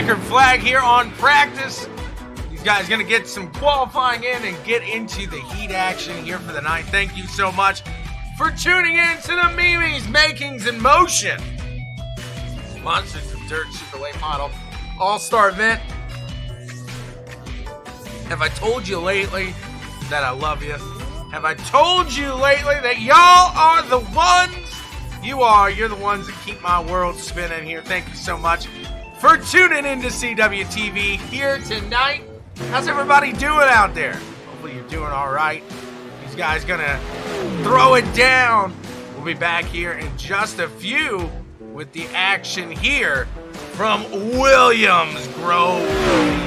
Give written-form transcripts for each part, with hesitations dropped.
checkered flag here on practice. These guys going to get some qualifying in and get into the heat action here for the night. Thank you so much for tuning in to the Mimi's Makings in Motion. Sponsored from Dirt Super Late Model All-Star event. Have I told you lately that I love you? Have I told you lately that y'all are the ones? You're the ones that keep my world spinning here. Thank you so much for tuning in to CWTV here tonight. How's everybody doing out there? Hopefully you're doing all right. These guys gonna throw it down. We'll be back here in just a few with the action here from Williams Grove.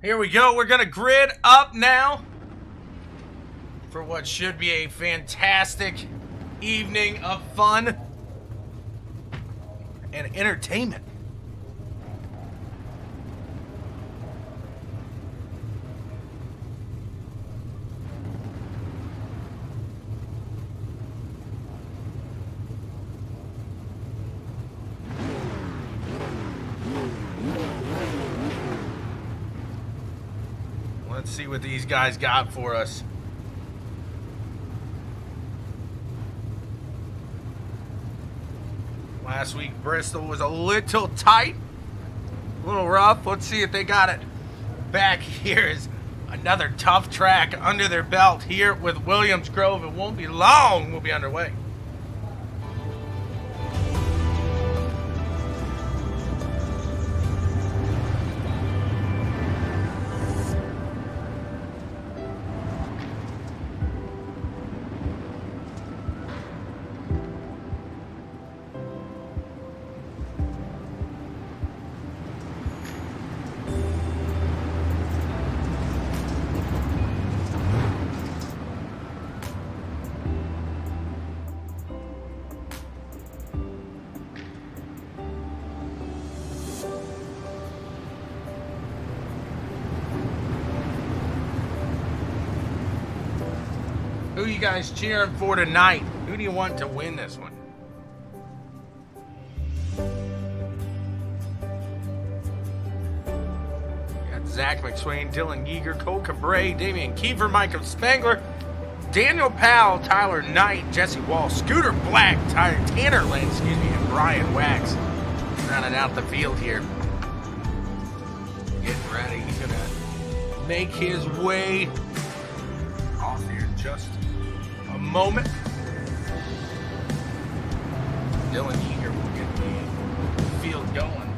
Here we go. We're going to grid up now for what should be a fantastic evening of fun and entertainment. Let's see what these guys got for us. Last week, Bristol was a little tight, a little rough. Let's see if they got it back. Here's another tough track under their belt here with Williams Grove. It won't be long. We'll be underway. Who you guys cheering for tonight? Who do you want to win this one? Got Zach McSwain, Dylan Yeager, Cole Cabray, Damian Kiefer, Michael Spangler, Daniel Powell, Tyler Knight, Jesse Wall, Scooter Black, Tanner Lynn, and Brian Wax. Rounding out the field here. Getting ready. He's going to make his way off here in just a moment. Dylan Yeager will get the field going.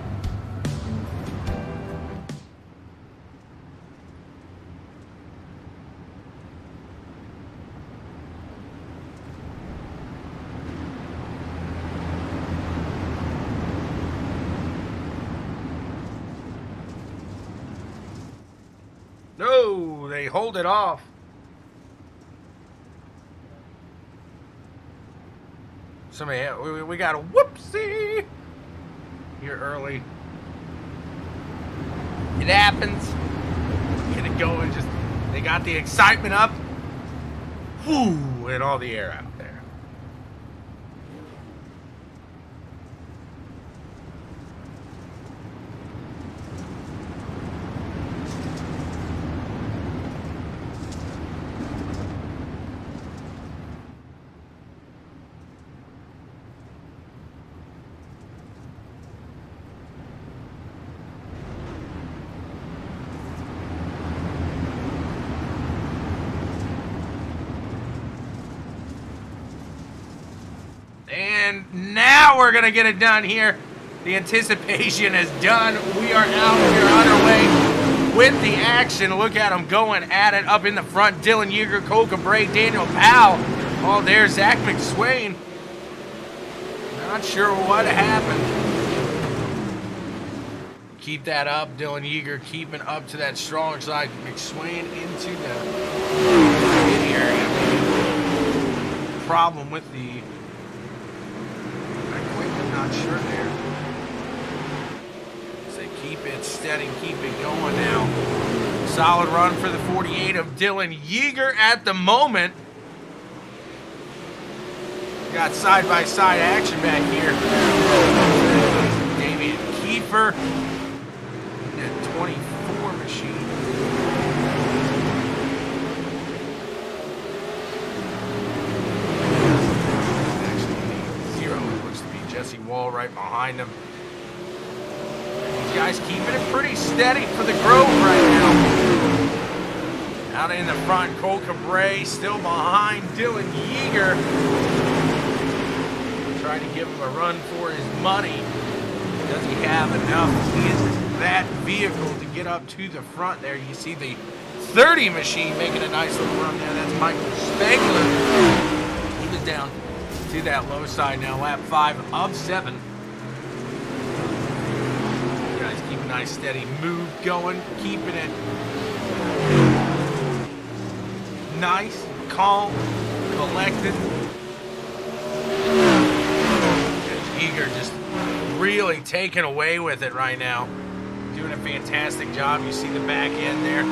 No, they hold it off. We got a whoopsie here early. It happens. Get it going. Just they got the excitement up. Whoo, and all the air out there. And now we're going to get it done here. The anticipation is done. We are out here underway with the action. Look at them going at it up in the front. Dylan Yeager, Cole Cabray, Daniel Powell. Oh, there's Zach McSwain. Not sure what happened. Keep that up. Dylan Yeager keeping up to that strong side. McSwain into the area. Problem with the not sure there. So keep it steady, keep it going now. Solid run for the 48 of Dylan Yeager at the moment. Got side-by-side action back here. Damian Kiefer. That 24 machine. Jesse Wall right behind him. These guys keeping it pretty steady for the Grove right now. Out in the front, Cole Cabray still behind Dylan Yeager. Trying to give him a run for his money. Does he have enough in that vehicle to get up to the front there? You see the 30 machine making a nice little run there. That's Michael Spangler. He was down to that low side now, lap 5 of 7. You guys keep a nice steady move going, keeping it nice, calm, collected. Yeager just really taking away with it right now. Doing a fantastic job. You see the back end there.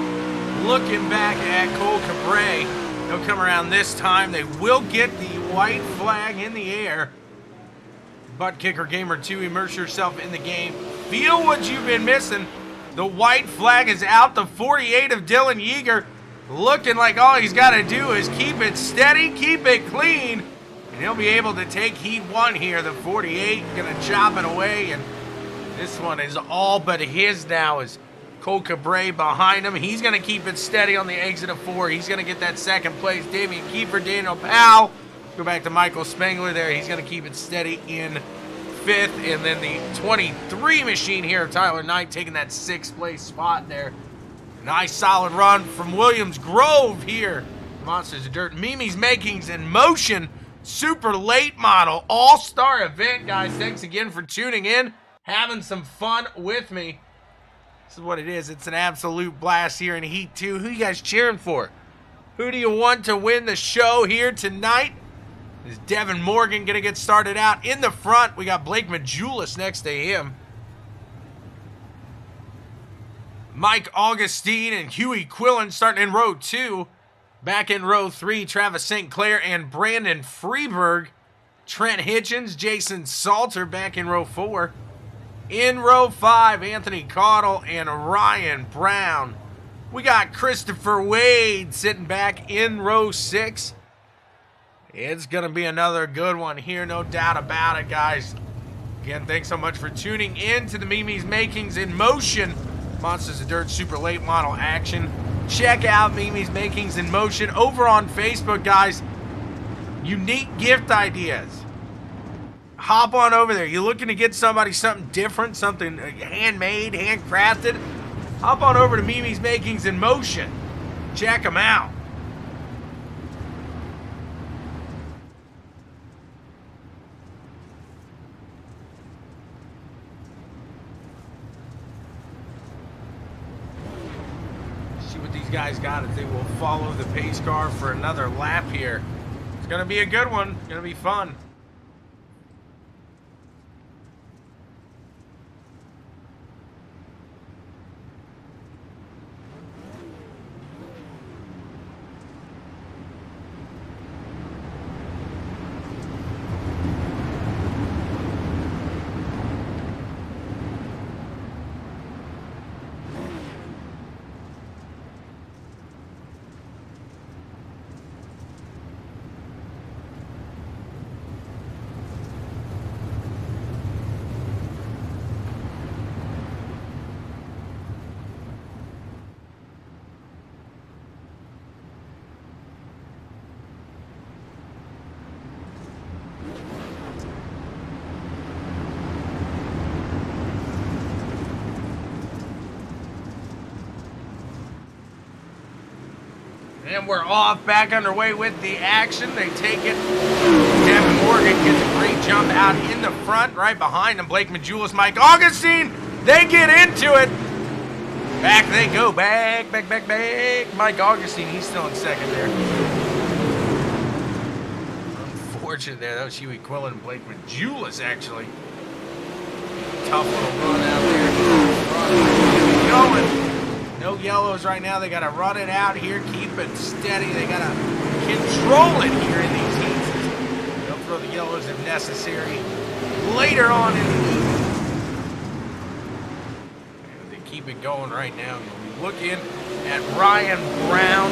Looking back at Cole Cabray. They'll come around this time. They will get the white flag in the air. ButtKicker Gamer 2, immerse yourself in the game. Feel what you've been missing. The white flag is out. The 48 of Dylan Yeager looking like all he's got to do is keep it steady, keep it clean, and he'll be able to take heat 1 here. The 48 going to chop it away, and this one is all but his now as Cole Cabray behind him. He's going to keep it steady on the exit of 4. He's going to get that second place. Damian Kiefer, Daniel Powell. Go back to Michael Spangler there. He's going to keep it steady in 5th. And then the 23 machine here, Tyler Knight, taking that 6th place spot there. Nice solid run from Williams Grove here. Monsters of Dirt. Mimi's Makings in Motion. Super late model. All-star event, guys. Thanks again for tuning in. Having some fun with me. This is what it is. It's an absolute blast here in Heat 2. Who you guys cheering for? Who do you want to win the show here tonight? Is Devin Morgan going to get started out in the front? We got Blake Majulis next to him. Mike Augustine and Huey Quillen starting in row 2. Back in row 3, Travis St. Clair and Brandon Freeberg. Trent Hitchens, Jason Salter back in row 4. In row 5, Anthony Caudle and Ryan Brown. We got Christopher Wade sitting back in row 6. It's going to be another good one here, no doubt about it, guys. Again, thanks so much for tuning in to the Mimi's Makings in Motion. Monsters of Dirt Super Late Model action. Check out Mimi's Makings in Motion over on Facebook, guys. Unique gift ideas. Hop on over there. You're looking to get somebody something different, something handmade, handcrafted? Hop on over to Mimi's Makings in Motion. Check them out. Guys got it. They will follow the pace car for another lap here. It's going to be a good one. It's going to be fun. And we're off, back underway with the action. They take it. Devin Morgan gets a great jump out in the front. Right behind him, Blake Majulis, Mike Augustine. They get into it. Back they go. Back. Mike Augustine, he's still in second there. Unfortunate there. That was Huey Quillen and Blake Majulis, actually. Tough little run out there. Going. No yellows right now. They got to run it out here, keep it steady. They got to control it here in these heats. They'll throw the yellows if necessary later on in the heat. And they keep it going right now. You'll be looking at Ryan Brown,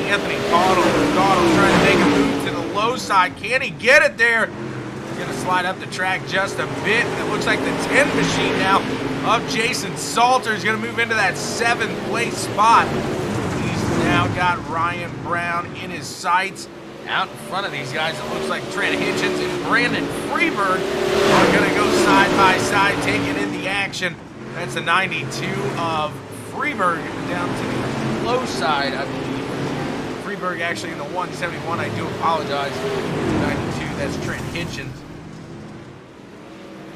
Anthony Caudle. Caudle trying to make a move to the low side. Can he get it there? He's going to slide up the track just a bit. It looks like the 10 machine now of Jason Salter is going to move into that 7th place spot. He's now got Ryan Brown in his sights. Out in front of these guys, it looks like Trent Hitchens and Brandon Freeberg are going to go side by side, taking in the action. That's the 92 of Freeberg down to the low side, I believe. Freeberg actually in the 171. I do apologize. 92, that's Trent Hitchens.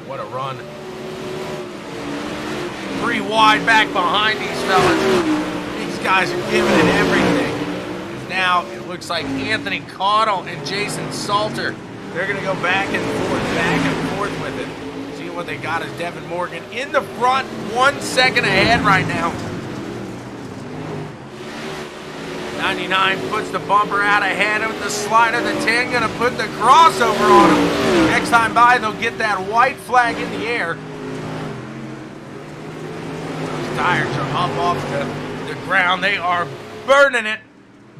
What a run. 3 wide back behind these fellas. These guys are giving it everything. Now it looks like Anthony Caudle and Jason Salter. They're going to go back and forth with it. See what they got is Devin Morgan in the front, 1 second ahead right now. 99 puts the bumper out ahead of the slider. The 10 going to put the crossover on him. Next time by, they'll get that white flag in the air. Tires are up off the ground. They are burning it.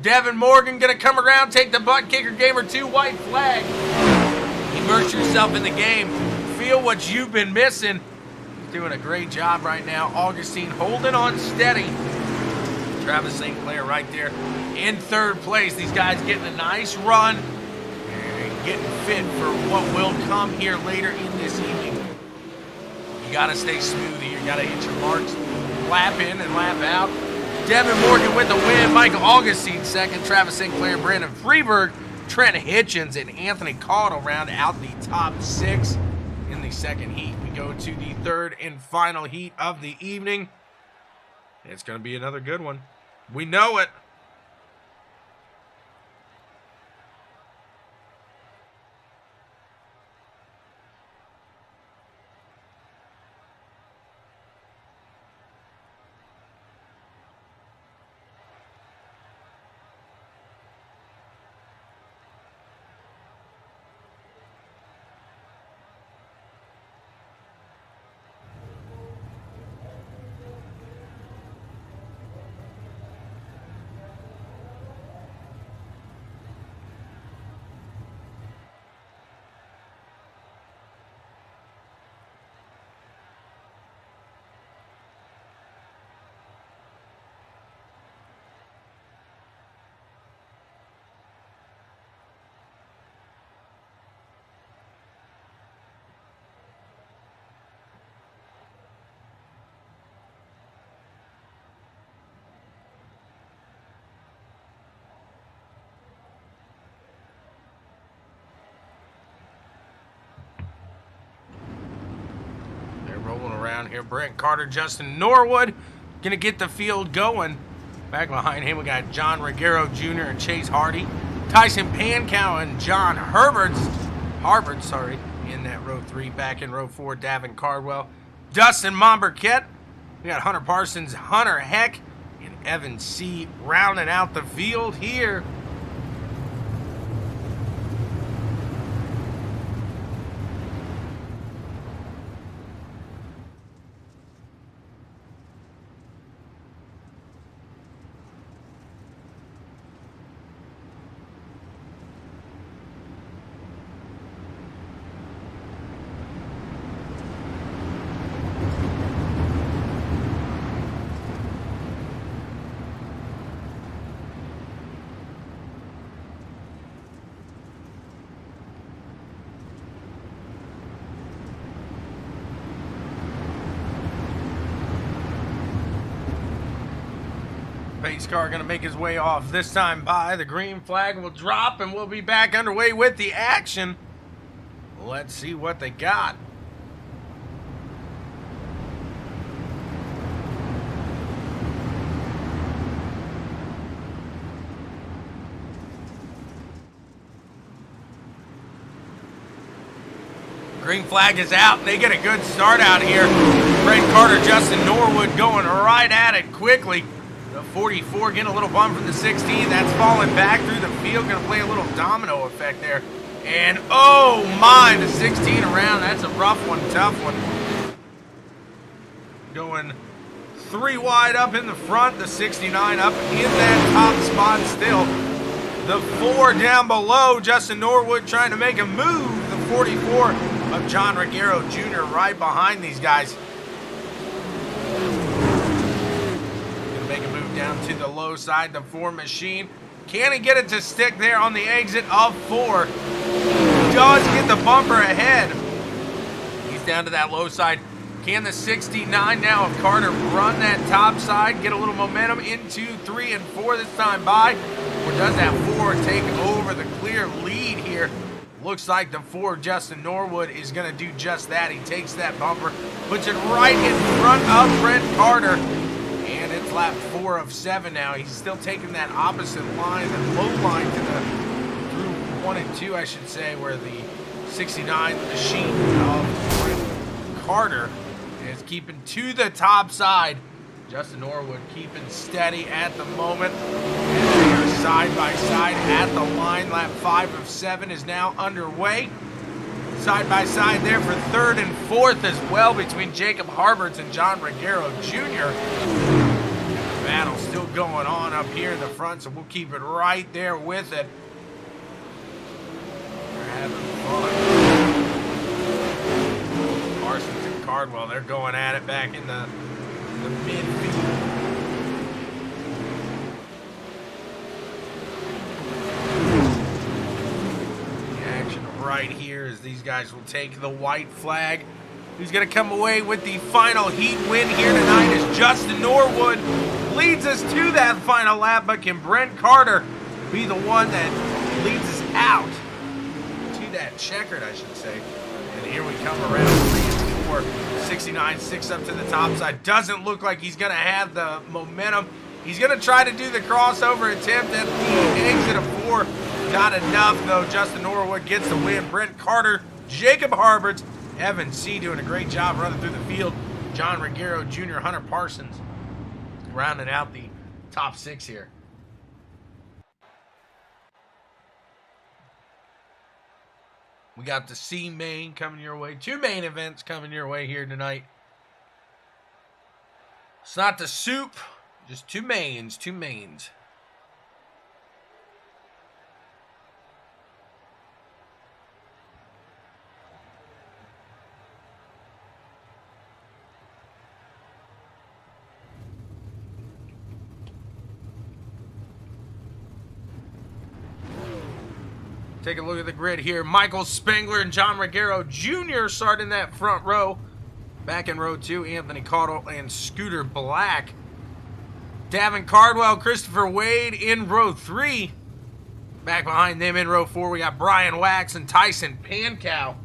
Devin Morgan going to come around, take the ButtKicker game or 2, white flag. Immerse yourself in the game. Feel what you've been missing. He's doing a great job right now. Augustine holding on steady. Travis St. Clair right there in 3rd place. These guys getting a nice run and getting fit for what will come here later in this evening. You got to stay smooth here. You got to hit your marks. Lap in and lap out. Devin Morgan with the win. Michael Augustine second. Travis St. Clair, Brandon Freeberg, Trent Hitchens, and Anthony Caudle round out the top 6 in the second heat. We go to the 3rd and final heat of the evening. It's going to be another good one. We know it. around here. Brent Carter, Justin Norwood gonna get the field going. Back behind him, we got John Reguero Jr. and Chase Hardy. Tyson Pankow and John Harvard, in that row 3. Back in row 4, Davin Cardwell, Dustin Momberquette. We got Hunter Parsons, Hunter Heck, and Evan C. rounding out the field here. Pace car going to make his way off this time by. The green flag will drop and we'll be back underway with the action. Let's see what they got. Green flag is out. They get a good start out here. Brent Carter, Justin Norwood going right at it quickly. The 44 getting a little bump from the 16. That's falling back through the field. Going to play a little domino effect there. And oh my, the 16 around. That's a rough one, tough one. Going 3 wide up in the front. The 69 up in that top spot still. The 4 down below. Justin Norwood trying to make a move. The 44 of John Reguero Jr. right behind these guys. Make a move down to the low side, the 4 machine. Can he get it to stick there on the exit of 4? Does get the bumper ahead. He's down to that low side. Can the 69 now of Carter run that top side, get a little momentum into 3 and 4 this time by? Or does that 4 take over the clear lead here? Looks like the 4, Justin Norwood, is going to do just that. He takes that bumper, puts it right in front of Brent Carter. And it's lap 4 of 7 now. He's still taking that opposite line, the low line to the through 1 and 2, I should say, where the 69 machine of Brent Carter is keeping to the top side. Justin Norwood keeping steady at the moment. And they are side by side at the line. Lap 5 of 7 is now underway. Side by side there for 3rd and 4th as well between Jacob Harberts and John Reguero Jr. Battle still going on up here in the front, so we'll keep it right there with it. They're having fun. Parsons and Cardwell, they're going at it back in the midfield. Right here as these guys will take the white flag. Who's going to come away with the final heat win here tonight is Justin Norwood. Leads us to that final lap, but can Brent Carter be the one that leads us out to that checkered, I should say. And here we come around 3 and 4. 69 6 up to the top side. Doesn't look like he's going to have the momentum. He's going to try to do the crossover attempt at the exit of 4. Not enough, though. Justin Norwood gets the win. Brent Carter, Jacob Harberts, Evan C. doing a great job running through the field. John Reguero Jr., Hunter Parsons rounding out the top 6 here. We got the C main coming your way. 2 main events coming your way here tonight. It's not the soup, just 2 mains, 2 mains. Take a look at the grid here. Michael Spengler and John Reguero Jr. starting that front row. Back in row 2, Anthony Caudle and Scooter Black. Davin Cardwell, Christopher Wade in row 3. Back behind them in row 4, we got Brian Wax and Tyson Pankow.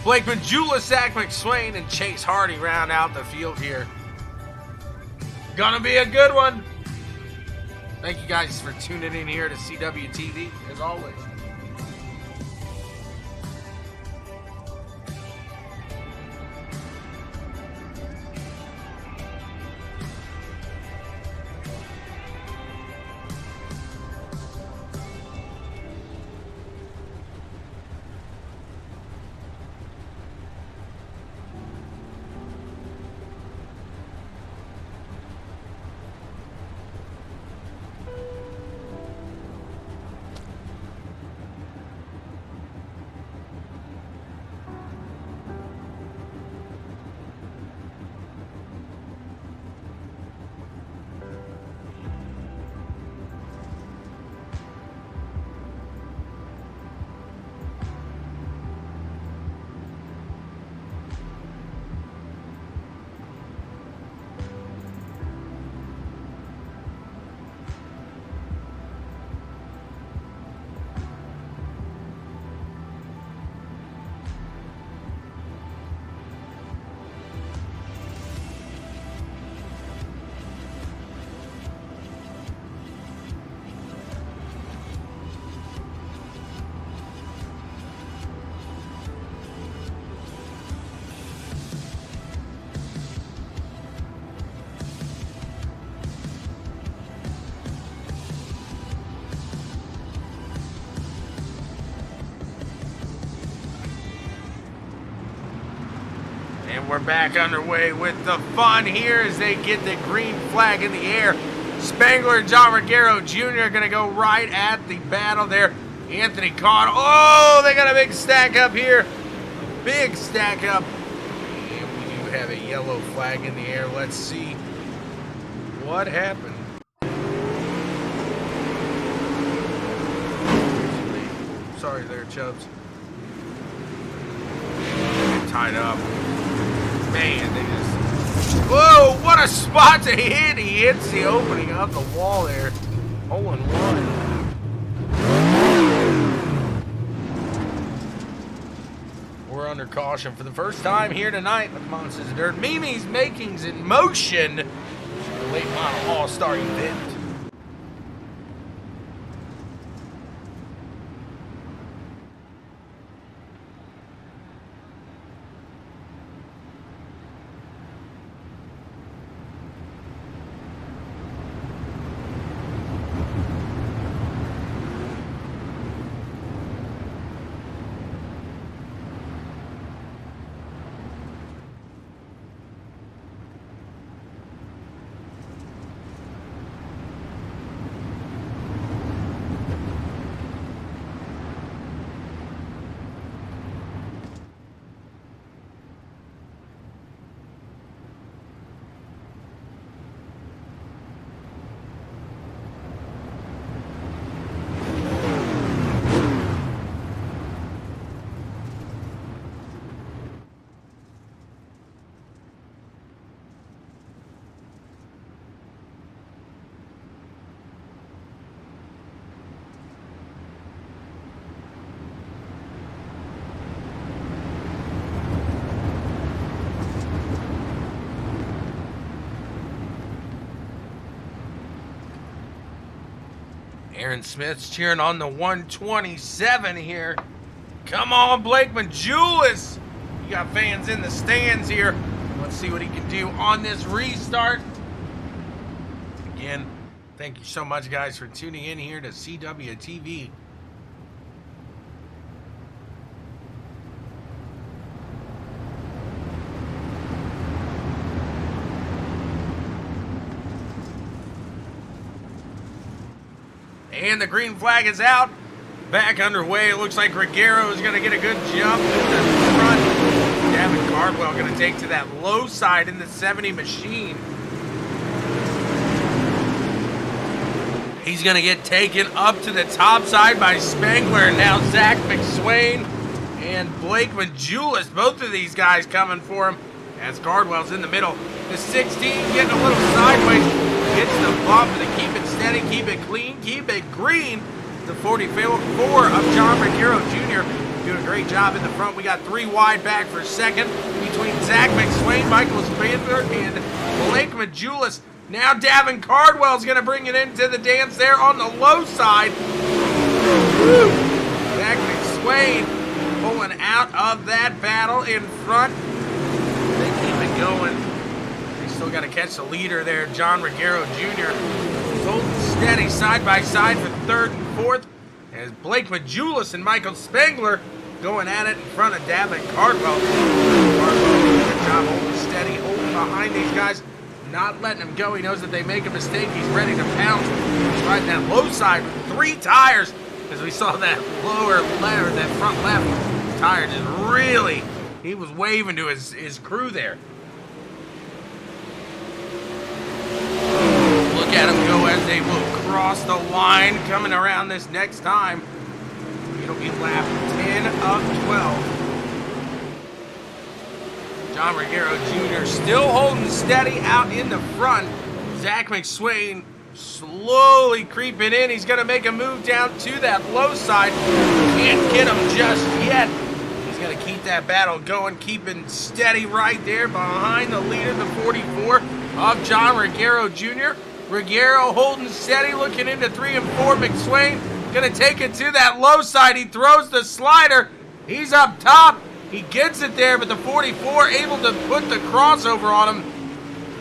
Blake Majula, Zach McSwain, and Chase Hardy round out the field here. Gonna be a good one. Thank you guys for tuning in here to CWTV, as always. And we're back underway with the fun here as they get the green flag in the air. Spangler and John Reguero Jr. are going to go right at the battle there. Anthony Kahn. Oh, they got a big stack up here. Big stack up. And we do have a yellow flag in the air. Let's see what happened. Sorry there, Chubbs. Tied up. Man, they just... Whoa, what a spot to hit. He hits the opening of the wall there. Hole in one. We're under caution for the first time here tonight with Monsters of Dirt. Mimi's Makings in motion. The late model all-star event. Aaron Smith's cheering on the 127 here. Come on, Blake Majulis. You got fans in the stands here. Let's see what he can do on this restart. Again, thank you so much, guys, for tuning in here to CWTV. And the green flag is out. Back underway. It looks like Reguero is going to get a good jump to the front. Gavin Cardwell going to take to that low side in the 70 machine. He's going to get taken up to the top side by Spangler. Now Zach McSwain and Blake Majulis. Both of these guys coming for him as Cardwell's in the middle. The 16 getting a little sideways. Gets the bump to keep it steady, keep it clean, keep it green. The 44 of John Reguero Jr. doing a great job in the front. We got 3 wide back for second between Zach McSwain, Michael Spangler, and Blake Majulis. Now Davin Cardwell's going to bring it into the dance there on the low side. Woo. Zach McSwain pulling out of that battle in front. They keep it going. They still got to catch the leader there, John Ruggiero Jr. He's holding steady side by side for third and fourth. As Blake Majulis and Michael Spangler going at it in front of Davin Cardwell. Cardwell doing a good job holding steady, holding behind these guys, not letting them go. He knows that they make a mistake. He's ready to pounce. He's riding that low side with 3 tires. As we saw that lower left, or that front left tire just really, he was waving to his crew there. Look at him go as they will cross the line coming around this next time. It'll be lap 10 of 12. John Ruggiero Jr. still holding steady out in the front. Zach McSwain slowly creeping in. He's going to make a move down to that low side. Can't get him just yet. He's going to keep that battle going, keeping steady right there behind the leader, the 44 of John Ruggiero Jr. Ruggiero holding steady, looking into 3 and 4. McSwain going to take it to that low side. He throws the slider. He's up top. He gets it there, but the 44 able to put the crossover on him.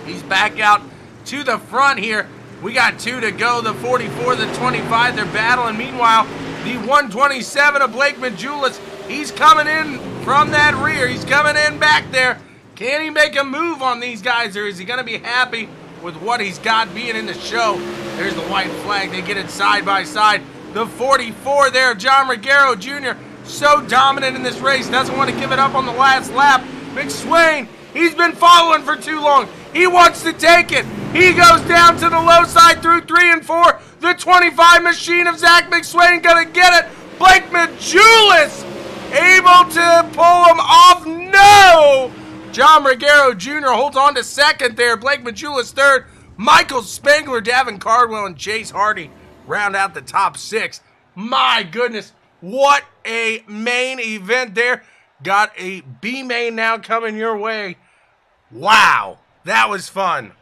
He's back out to the front here. We got 2 to go. The 44, the 25, they're battling. Meanwhile, the 127 of Blake Majulis, he's coming in from that rear. He's coming in back there. Can he make a move on these guys, or is he going to be happy with what he's got being in the show? There's the white flag. They get it side by side. The 44 there, John Ruggiero Jr., so dominant in this race, doesn't want to give it up on the last lap. McSwain, he's been following for too long. He wants to take it. He goes down to the low side through 3 and 4. The 25 machine of Zach McSwain gonna get it. Blake Majulis able to pull him off. No! John Ruggiero Jr. holds on to second there. Blake Majulis third. Michael Spangler, Davin Cardwell, and Chase Hardy round out the top 6. My goodness, what a main event there. Got a B main now coming your way. Wow, that was fun.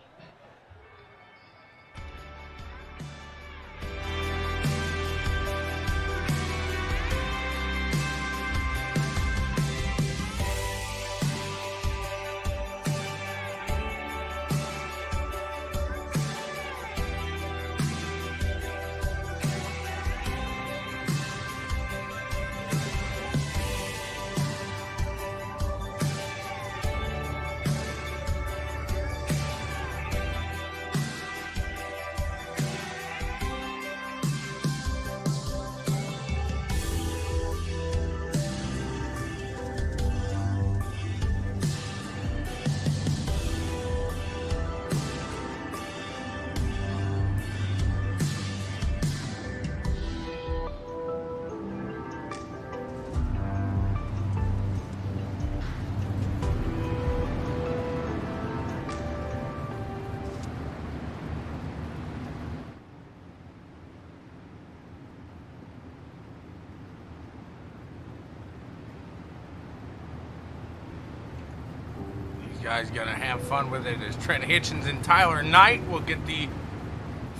Guys gonna have fun with it as Trent Hitchens and Tyler Knight will get the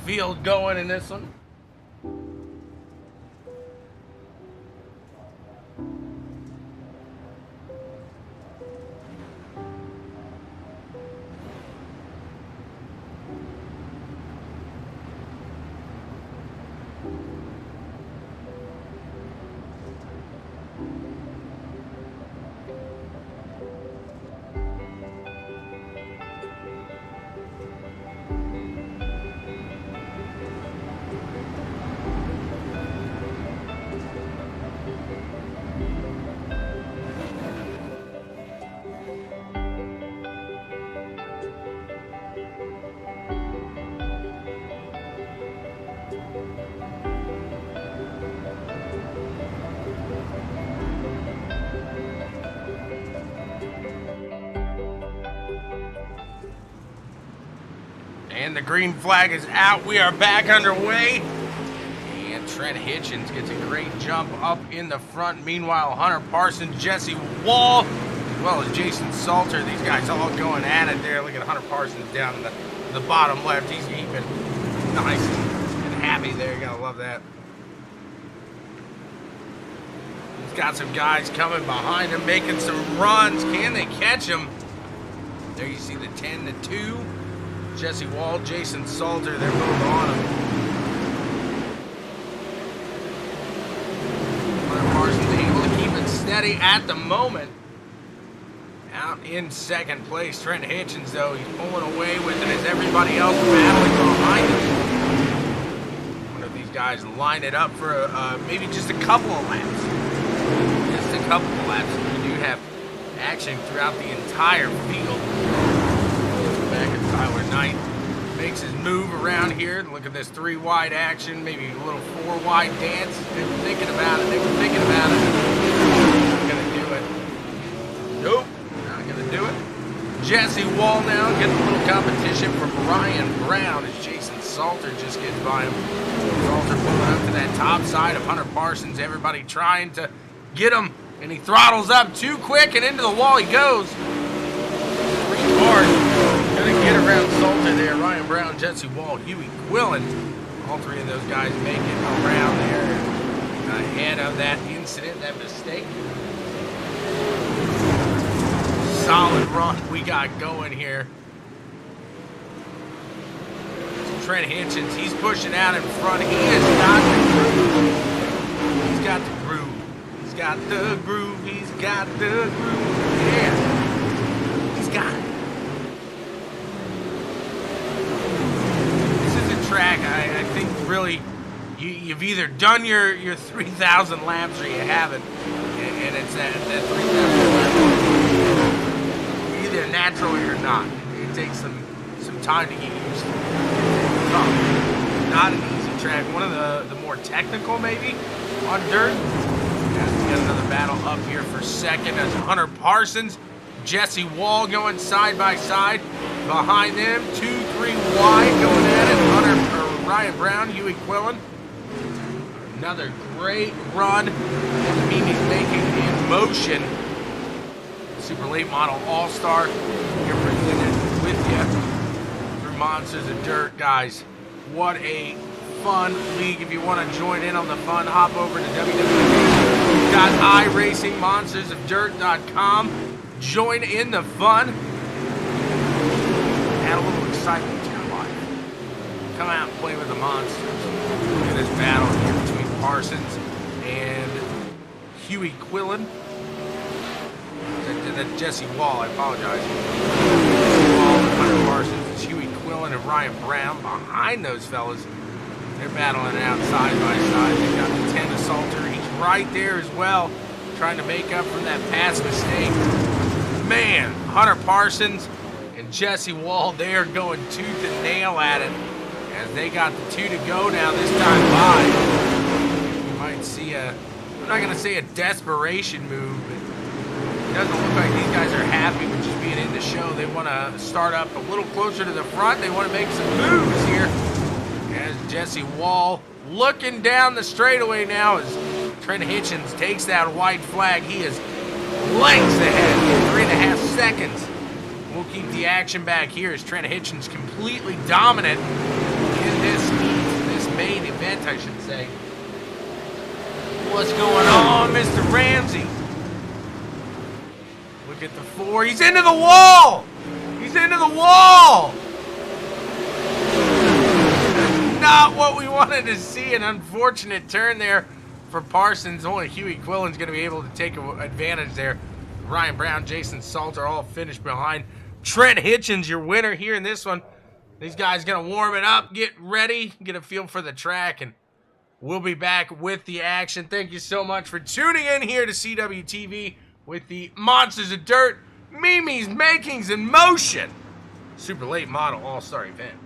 field going in this one. And the green flag is out. We are back underway. And Trent Hitchens gets a great jump up in the front. Meanwhile, Hunter Parsons, Jesse Wall, as well as Jason Salter, these guys all going at it there. Look at Hunter Parsons down in the bottom left. He's even nice and happy there. You gotta love that. He's got some guys coming behind him, making some runs. Can they catch him? There you see the 10-2. Jesse Wall, Jason Salter, they're both on him. Hunter Parsons able to keep it steady at the moment. Out in second place. Trent Hitchens, though, he's pulling away with it as everybody else battling behind him. One of these guys line it up for maybe just a couple of laps. Just a couple of laps. We do have action throughout the entire field. Back at Tyler Knight. Makes his move around here. Look at this 3-wide action, maybe a little 4-wide dance. They were thinking about it. Not gonna do it. Nope, not gonna do it. Jesse Wall now getting a little competition from Ryan Brown as Jason Salter just gets by him. Salter pulling up to that top side of Hunter Parsons. Everybody trying to get him, and he throttles up too quick, and into the wall he goes. 3 cars. Gonna get around Salter there. Ryan Brown, Jesse Wall, Huey Quillen. All 3 of those guys make it around there ahead of that incident, that mistake. Solid run we got going here. Trent Hitchens, he's pushing out in front. He has got the groove. He's got the groove. He's got the groove. He's got the groove. Yeah. He's got it. Track, I think really you've either done your 3,000 laps or you haven't, and it's that 3,000 laps. You're either natural or you're not. It takes some time to get used to. Not an easy track. One of the more technical maybe on dirt. As we got another battle up here for second as Hunter Parsons, Jesse Wall going side by side. Behind them, 2-3 wide going at it. Ryan Brown, Huey Quillen. Another great run that Mimi's making in motion. Super Late Model All-Star. Here presented with you through Monsters of Dirt, guys. What a fun league. If you want to join in on the fun, hop over to www.iracingmonstersofdirt.com. Join in the fun. Add a little excitement to your life. Come out and play with the monsters. Look at this battle here between Parsons and Huey Quillen. That's Jesse Wall, I apologize. Jesse Wall and Hunter Parsons. It's Huey Quillen and Ryan Brown behind those fellas. They're battling it out side by side. They've got the 10 Assaulter. He's right there as well, trying to make up for that past mistake. Man, Hunter Parsons and Jesse Wall, they are going tooth and nail at it as they got the 2 to go now this time by. You might see I'm not going to say a desperation move, but it doesn't look like these guys are happy with just being in the show. They want to start up a little closer to the front. They want to make some moves here. As Jesse Wall looking down the straightaway now as Trent Hitchens takes that white flag. He is lengths ahead, 3.5 seconds. We'll keep the action back here as Trent Hitchens completely dominant in this heat, this main event, I should say. What's going on, Mr. Ramsey? Look at the 4. He's into the wall! He's into the wall! That's not what we wanted to see. An unfortunate turn there for Parsons. Only Huey Quillen's going to be able to take advantage there. Ryan Brown, Jason Salter all finished behind Trent Hitchens, your winner here in this one. These guys going to warm it up, get ready, get a feel for the track, and we'll be back with the action. Thank you so much for tuning in here to CWTV with the Monsters of Dirt, Mimi's Makings in Motion Super Late Model All-Star event.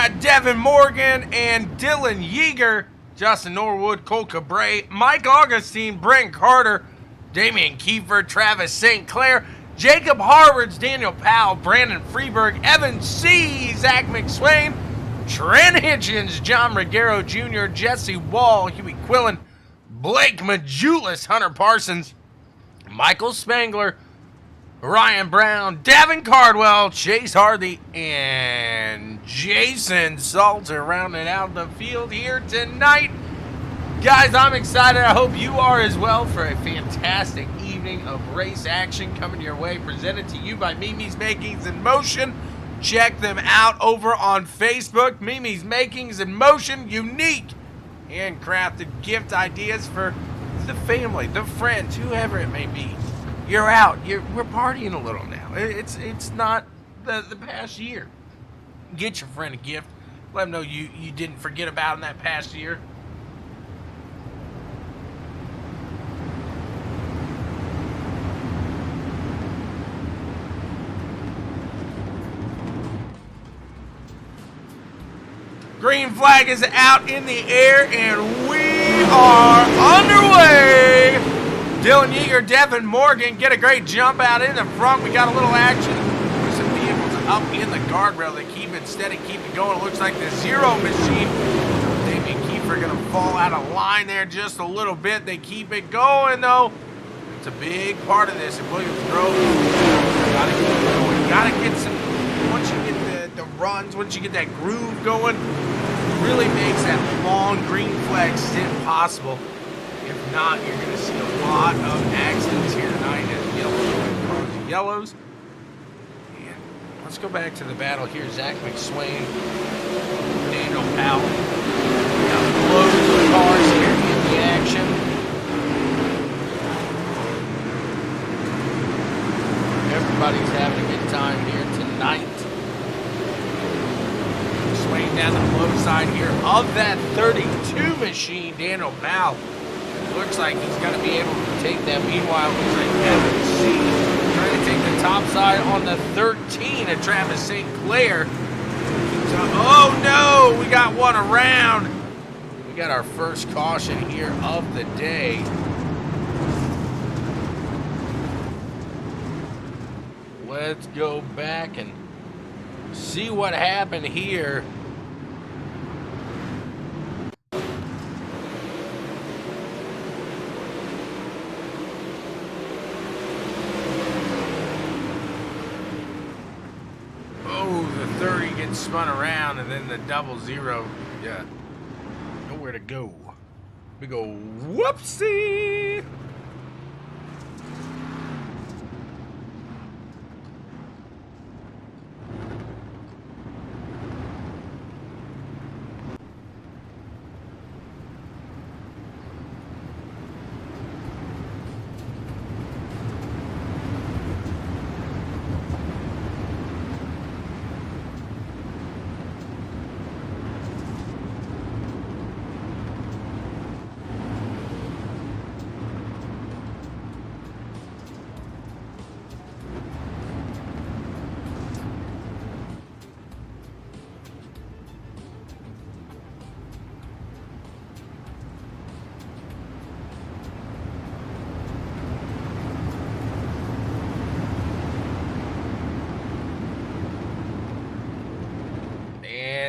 got Devin Morgan and Dylan Yeager, Justin Norwood, Cole Cabre, Mike Augustine, Brent Carter, Damian Kiefer, Travis St. Clair, Jacob Harwards, Daniel Powell, Brandon Freeberg, Evan C., Zach McSwain, Trent Hitchens, John Regaro Jr., Jesse Wall, Huey Quillen, Blake Majulis, Hunter Parsons, Michael Spangler, Ryan Brown, Davin Cardwell, Chase Hardy, and Jason Salter rounding out the field here tonight. Guys, I'm excited. I hope you are as well for a fantastic evening of race action coming your way, presented to you by Mimi's Makings in Motion. Check them out over on Facebook. Mimi's Makings in Motion, unique handcrafted gift ideas for the family, the friends, whoever it may be. You're out. We're partying a little now. It's not the past year. Get your friend a gift. Let them know you didn't forget about him that past year. Green flag is out in the air, and we are underway. Dylan Yeager, Devin Morgan get a great jump out in the front. We got a little action with some vehicles up in the guardrail. They keep it steady, keep it going. It looks like the zero machine. Damian Kiefer going to fall out of line there just a little bit. They keep it going, though. It's a big part of this at Williams Grove. Got to keep it going. Got to get some, once you get the runs, once you get that groove going, it really makes that long green flag stint possible. If not, you're going to see a lot of accidents here tonight as yellows, yellows. And let's go back to the battle here. Zach McSwain, Daniel Powell. Got loads of cars here in the action. Everybody's having a good time here tonight. McSwain down the low side here of that 32 machine, Daniel Powell. Looks like he's going to be able to take that. Meanwhile, looks like Evan C. trying to take the top side on the 13 of Travis St. Clair. Oh, no! We got one around. We got our first caution here of the day. Let's go back and see what happened here. Spun around, and then the double zero, yeah, nowhere to go. We go whoopsie.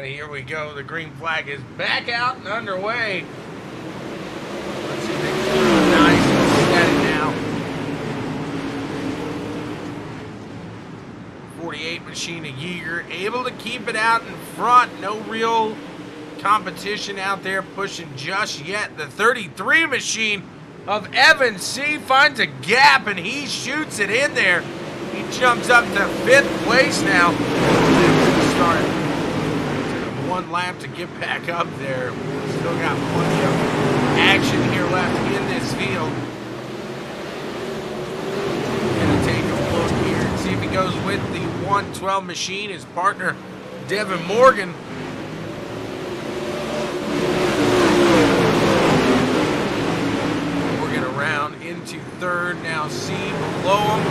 Here we go. The green flag is back out and underway. Let's see if they can keep it nice and steady now. 48 machine of Yeager able to keep it out in front. No real competition out there pushing just yet. The 33 machine of Evan C. finds a gap and he shoots it in there. He jumps up to 5th place now. Start one lap to get back up there. Still got plenty of action here left in this field. Gonna take a look here and see if he goes with the 112 machine. His partner, Devin Morgan. We're gonna round into 3rd now. C below him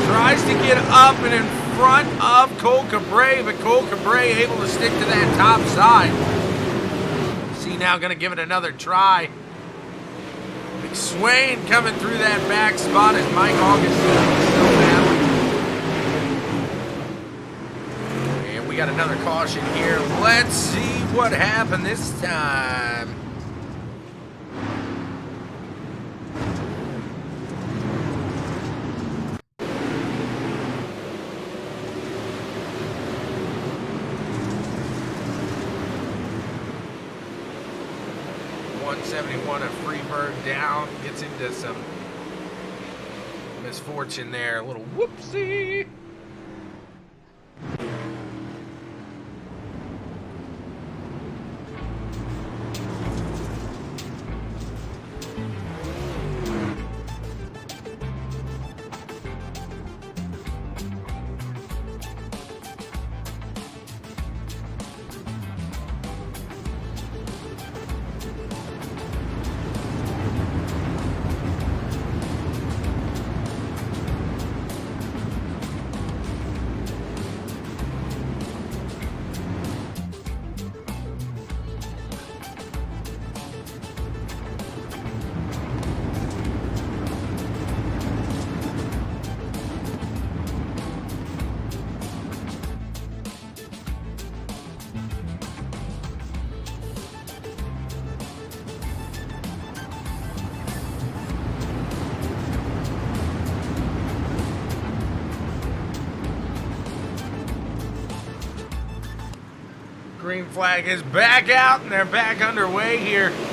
tries to get up and in front of Cole Cabre, but Cole Cabre able to stick to that top side. C now going to give it another try. McSwain coming through that back spot as Mike Augustine is still battling. And we got another caution here. Let's see what happened this time. Of Freeberg down, gets into some misfortune there. A little whoopsie. Green flag is back out, and they're back underway here. Getting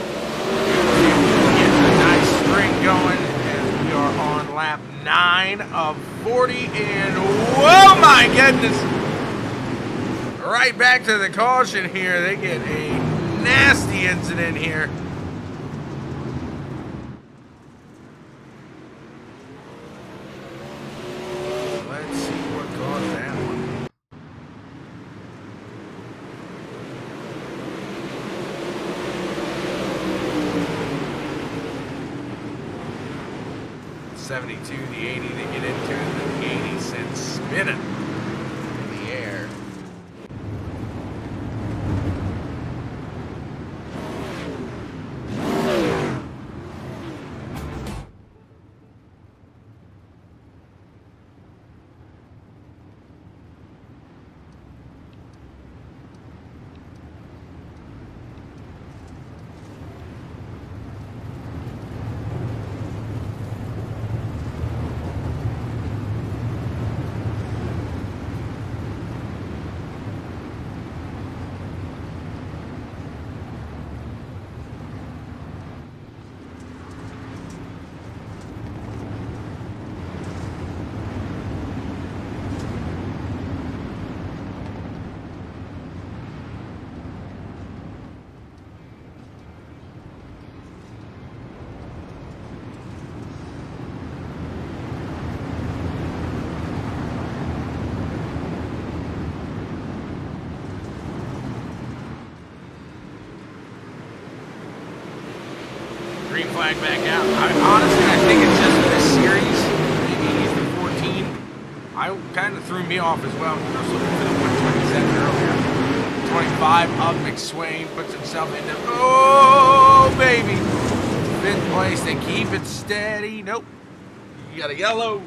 a nice string going as we are on lap 9 of 40, and whoa, my goodness! Right back to the caution here. They get a nasty incident here. Let's see what caused that one. .72, the 80 to get into it, and the 80 sends spinning in the air. Green flag back out. Honestly, I think it's just this series. Maybe he's the 14. I kind of threw me off as well. I was looking for the 127 earlier. 25 up. McSwain puts himself into. Oh, baby. 5th place. They keep it steady. Nope. You got a yellow.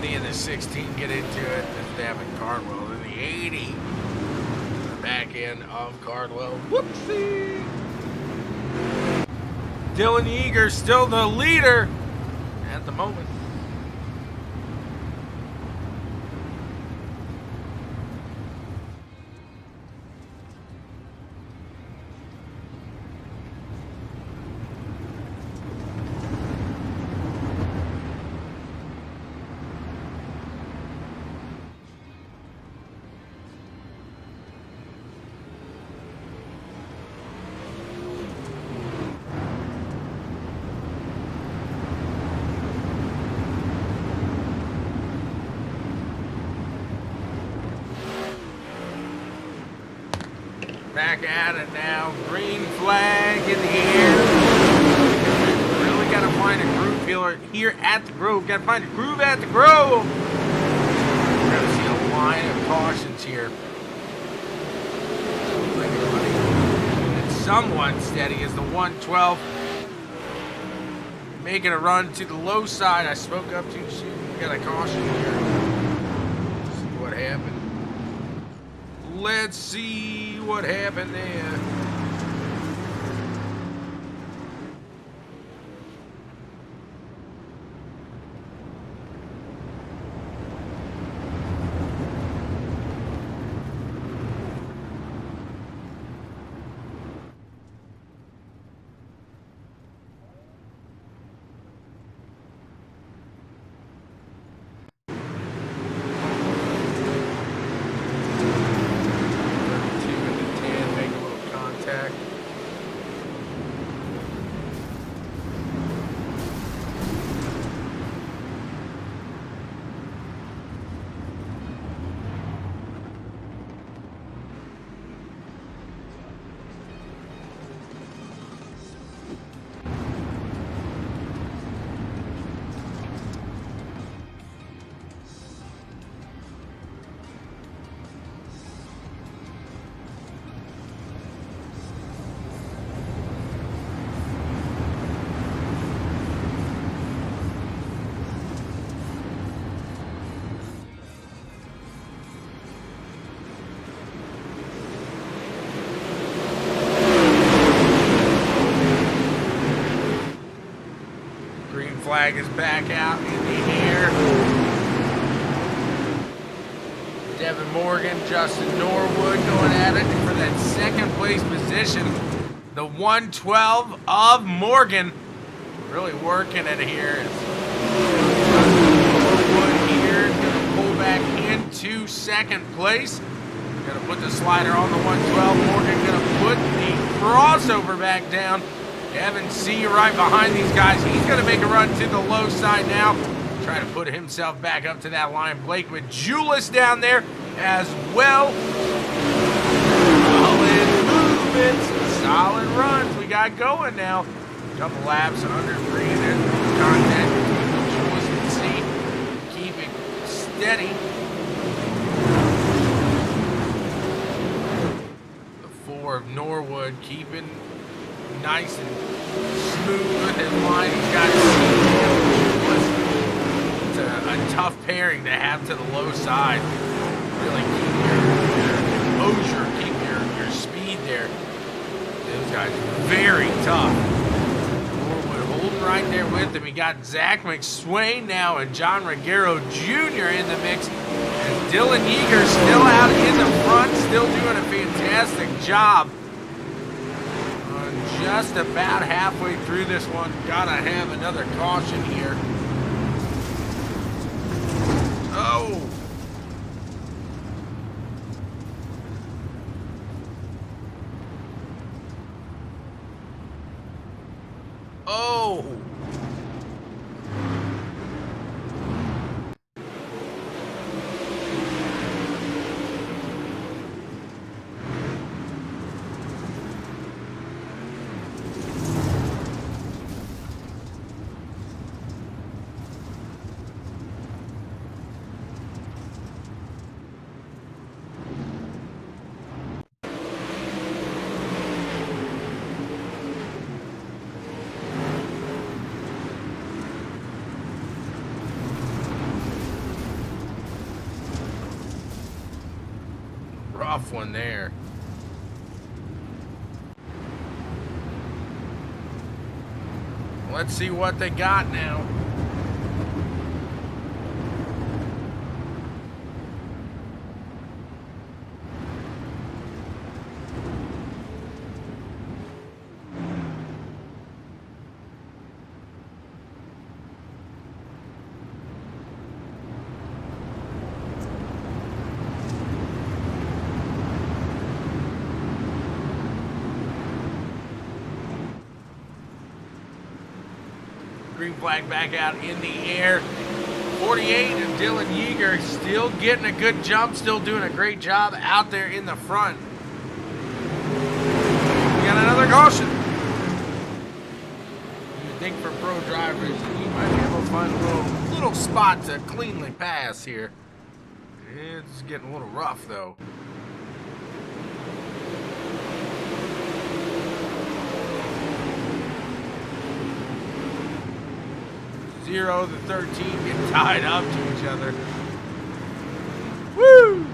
And the 16 get into it. That's Davin Cardwell. Then the 80. The back end of Cardwell. Whoopsie! Dylan Yeager still the leader at the moment. back at it now. Green flag in the air. Really got to find a groove here at the Grove. Got to find a groove at the Grove. We're going to see a line of cautions here. It's somewhat steady as the 112 making a run to the low side. I spoke up too soon. We got a caution here. Let's see what happened. Let's see what happened there. Flag is back out in the air. Devin Morgan, Justin Norwood going at it for that second place position. The 112 of Morgan really working it here. Norwood here going to pull back into second place. Going to put the slider on the 112. Morgan going to put the crossover back down. Evan C right behind these guys. He's going to make a run to the low side now. Try to put himself back up to that line. Blake with Julius down there as well. Solid movements, solid runs we got going now. Couple laps under 3 and contact between Julius and C. Keep it steady. The 4 of Norwood keeping nice and smooth and line. He's got it's a tough pairing to have to the low side. Really keep your composure, keep your speed there. Those guys are very tough. Norwood holding right there with him. We got Zach McSwain now and John Reguero Jr. in the mix. And Dylan Yeager still out in the front, still doing a fantastic job. Just about halfway through this one. Gotta have another caution here. Oh! Oh! Rough one there. Let's see what they got now. Green flag back out in the air. 48 and Dylan Yeager still getting a good jump, still doing a great job out there in the front. another caution. You think for pro drivers, you might be able to find a little spot to cleanly pass here. It's getting a little rough, though. Zero, the 13 get tied up to each other. Woo!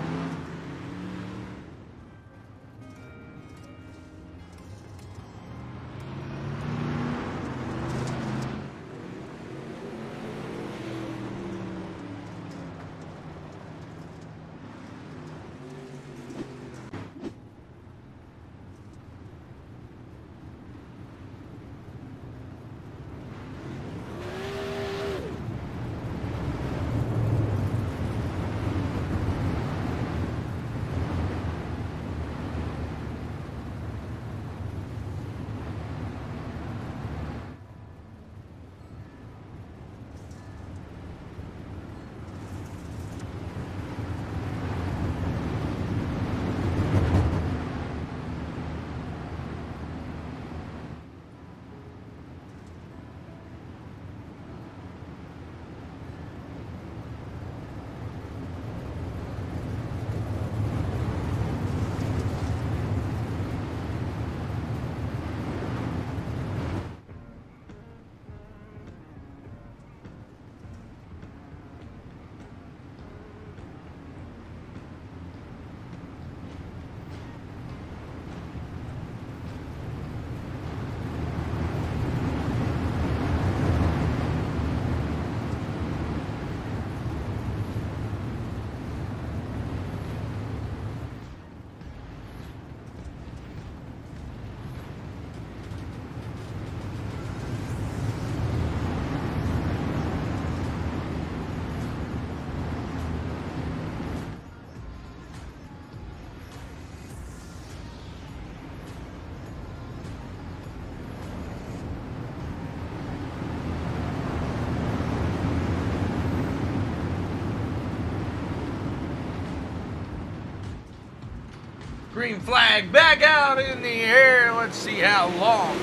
Green flag back out in the air. Let's see how long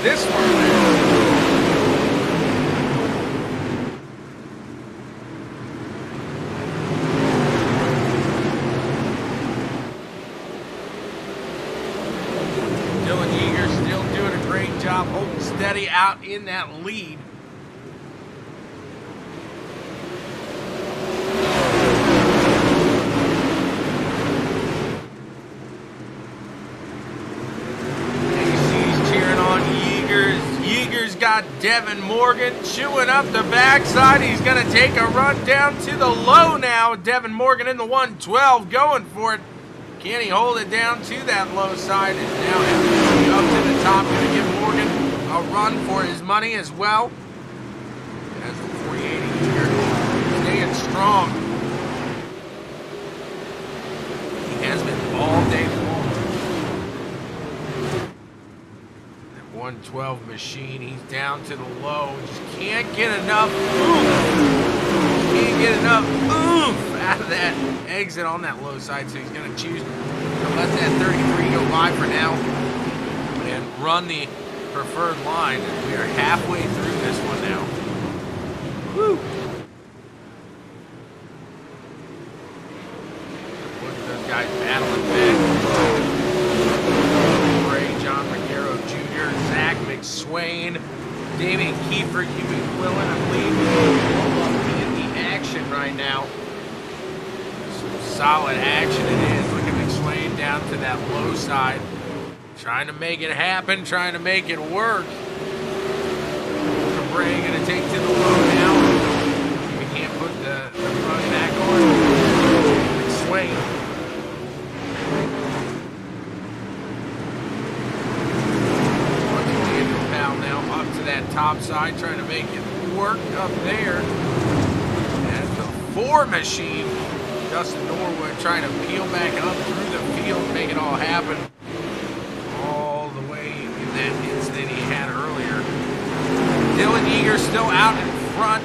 this one is. Dylan Yeager still doing a great job holding steady out in that lead. Got Devin Morgan chewing up the backside. He's going to take a run down to the low now. Devin Morgan in the 112 going for it. Can he hold it down to that low side? And now up to the top. Going to give Morgan a run for his money as well. That's the 480 here. Staying strong. He has been all day long. 112 machine, he's down to the low, just can't get enough oomph. Can't get enough oomph out of that exit on that low side, so he's going to choose to let that 33 go by for now and run the preferred line. And we are halfway through this one now. Woo! Look at those guys battling back. Zach McSwain, Damian Kiefer, Huey Quillen, I believe, in the action right now. Some solid action it is. Look at McSwain down to that low side. Trying to make it happen, trying to make it work. Bray going to take to the low now. We can't put the front back on. McSwain. That top side, trying to make it work up there. And the 4 machine, Justin Norwood trying to peel back up through the field, make it all happen. All the way in that instant he had earlier. Dylan Yeager still out in front.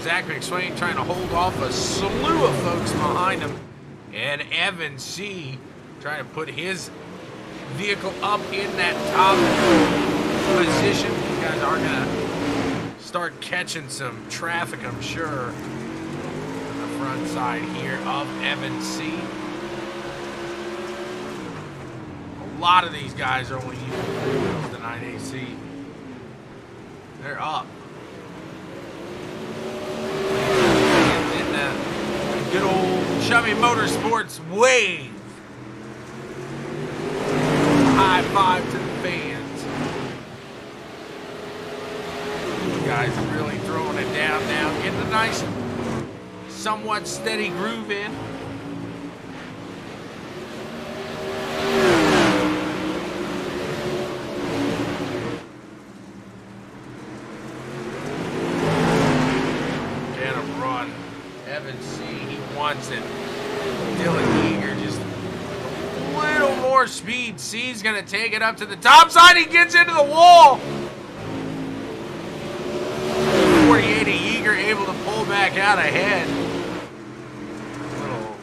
Zach McSwain trying to hold off a slew of folks behind him. And Evan C trying to put his vehicle up in that top position. These guys are going to start catching some traffic, I'm sure, on the front side here of Evans C. A lot of these guys are only using the 9AC. They're up. And then the good old Chummy Motorsports wave. High five to the fans. You guys are really throwing it down now. Getting a nice, somewhat steady groove in. Get a run. Evans C, he wants it. Dylan Eager just a little more speed. C's gonna take it up to the top side. He gets into the wall. 48 Eager able to pull back out ahead. Little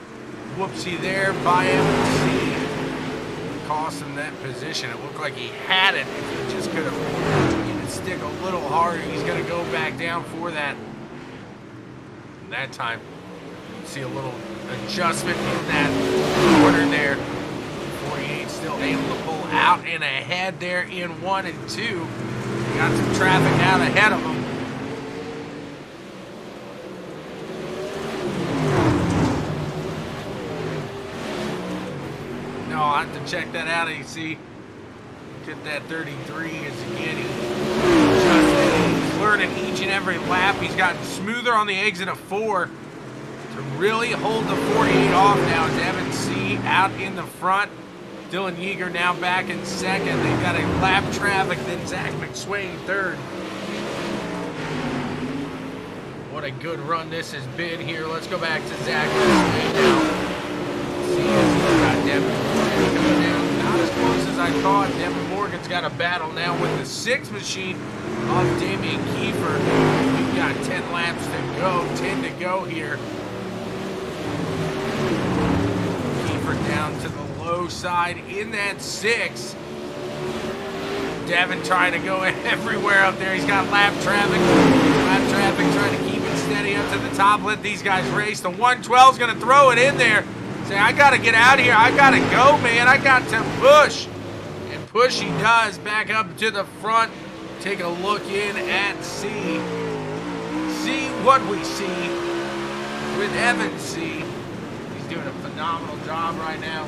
whoopsie there by MC. Cost him that position. It looked like he had it. If he just could have made it stick a little harder, he's going to go back down for that. That time, you see a little adjustment in that corner there. 48 still able to pull out and ahead there in 1 and 2. Got some traffic out ahead of him. No, I'll have to check that out. You see, get that 33 is again. He's learning each and every lap. He's gotten smoother on the exit of 4 to really hold the 48 off now. As Evans C out in the front. Dylan Yeager now back in second. They've got a lap traffic, then Zach McSwain third. What a good run this has been here. Let's go back to Zach McSwain now. See if he's got Devin Morgan coming down. Not as close as I thought. Devin Morgan's got a battle now with the 6 machine of Damian Kiefer. We've got 10 laps to go, 10 to go here. Kiefer down to the low side in that 6. Devin trying to go everywhere up there. He's got lap traffic. Lap traffic trying to keep it steady up to the top. Let these guys race. The 112 is going to throw it in there. Say, I got to get out of here. I got to go, man. I got to push. And push he does. Back up to the front. Take a look in at C. See what we see with Evans C. He's doing a phenomenal job right now.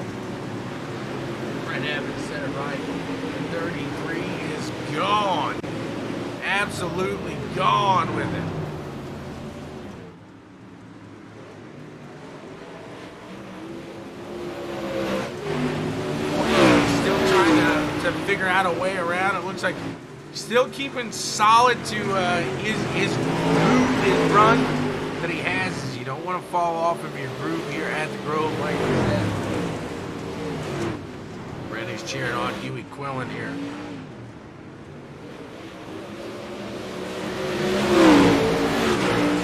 Brent Evans said it right. The 33 is gone. Absolutely gone with it. Still trying to figure out a way around. It looks like still keeping solid to his run that he has. You don't want to fall off of your groove here at the Grove like that. Randy's cheering on Huey Quillen here.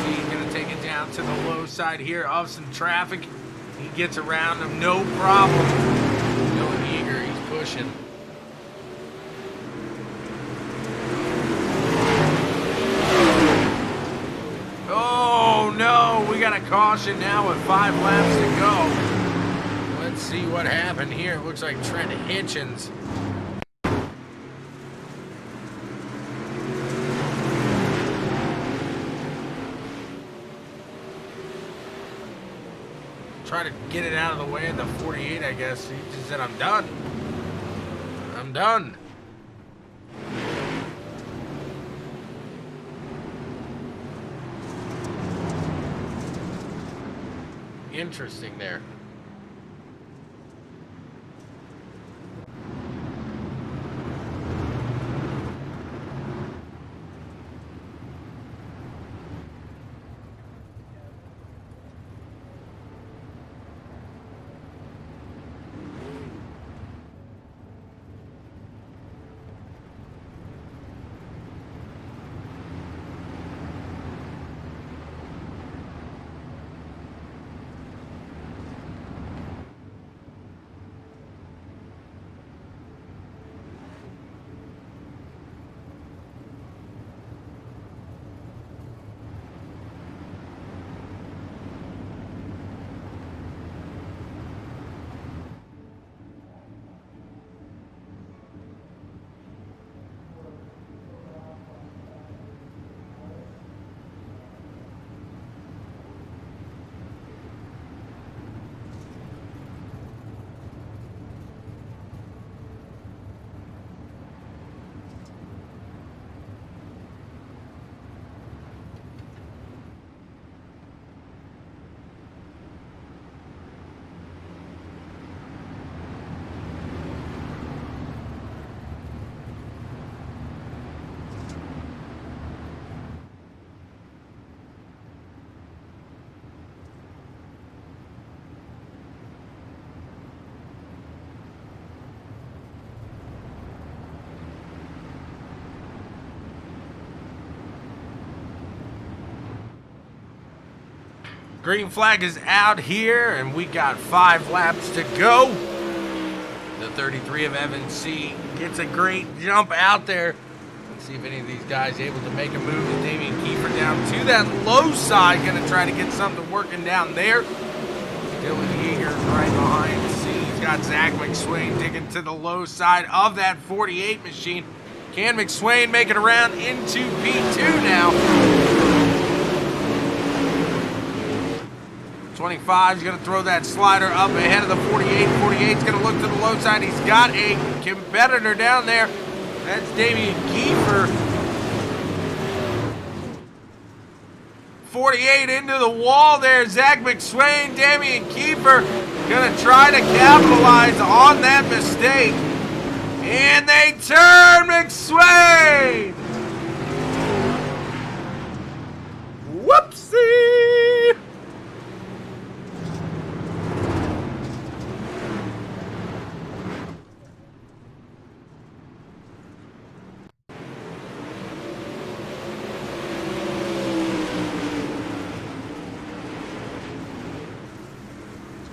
See, he's going to take it down to the low side here of some traffic. He gets around him, no problem. Dylan Yeager, he's pushing. Oh no, we got a caution now with 5 laps to go. Let's see what happened here. It looks like Trent Hitchens. Try to get it out of the way of the 48, I guess. He just said, I'm done. I'm done. Interesting there. Green flag is out here, and we got 5 laps to go. The 33 of Evan C gets a great jump out there. Let's see if any of these guys able to make a move. And Damian Kiefer down to that low side, going to try to get something working down there. Dylan Yeager's right behind C. He's got Zach McSwain digging to the low side of that 48 machine. Can McSwain make it around into P2 now? 25 is going to throw that slider up ahead of the 48. 48 is going to look to the low side. He's got a competitor down there. That's Damian Kiefer. 48 into the wall there. Zach McSwain, Damian Kiefer going to try to capitalize on that mistake. And they turn McSwain. Whoopsie.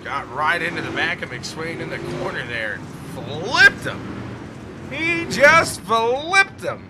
Got right into the back of McSwain in the corner there and flipped him. He just flipped him.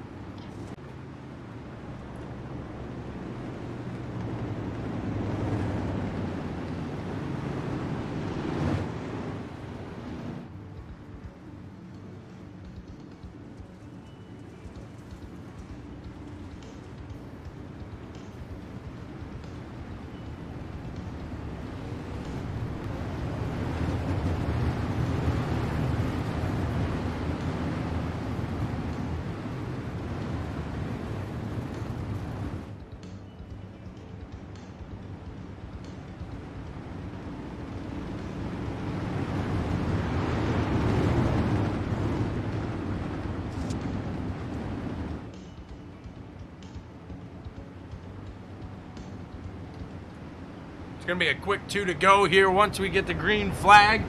It's going to be a quick 2 to go here once we get the green flag.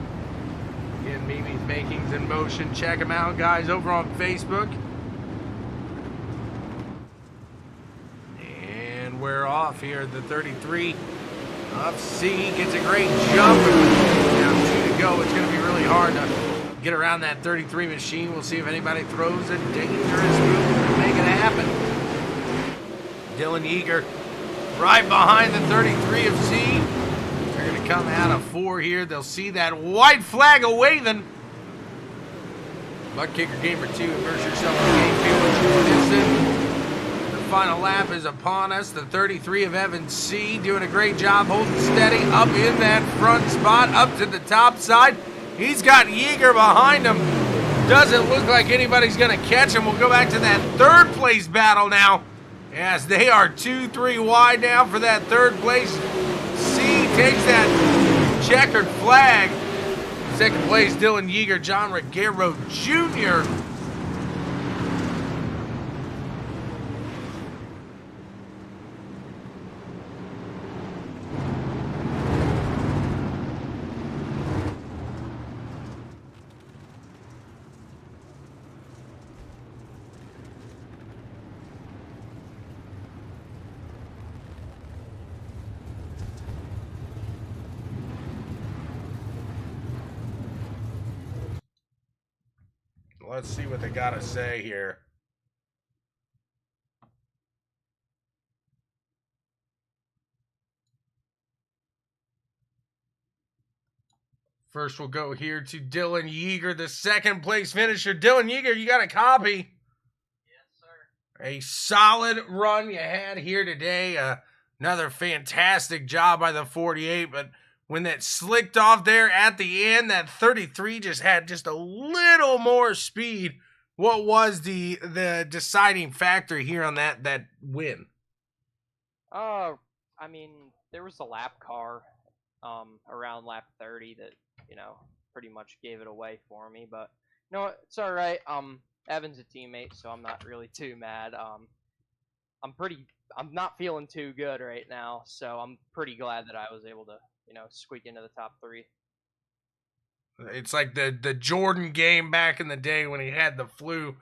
Again, Mimi's Makings in motion. Check them out, guys, over on Facebook. And we're off here. The 33 of C gets a great jump. Now 2 to go. It's going to be really hard to get around that 33 machine. We'll see if anybody throws a dangerous move to make it happen. Dylan Yeager right behind the 33 of C. They're going to come out of 4 here. They'll see that white flag a-waving. ButtKicker Gamer 2, immerse yourself in the game. Feel what you want to in. The final lap is upon us. The 33 of Evan C doing a great job holding steady up in that front spot, up to the top side. He's got Yeager behind him. Doesn't look like anybody's going to catch him. We'll go back to that 3rd place battle now. As they are 2-3 wide now for that 3rd place. C takes that checkered flag. 2nd place, Dylan Yeager, John Reguero Jr. Let's see what they got to say here. First, we'll go here to Dylan Yeager, the 2nd place finisher. Dylan Yeager, you got a copy? Yes, sir. A solid run you had here today. Another fantastic job by the 48, but when that slicked off there at the end, that 33 just had just a little more speed. What was the deciding factor here on that win? I mean, there was a lap car around lap 30 that, pretty much gave it away for me, but it's all right. Evan's a teammate, so I'm not really too mad. I'm not feeling too good right now, so I'm pretty glad that I was able to squeak into the top 3. It's like the Jordan game back in the day when he had the flu.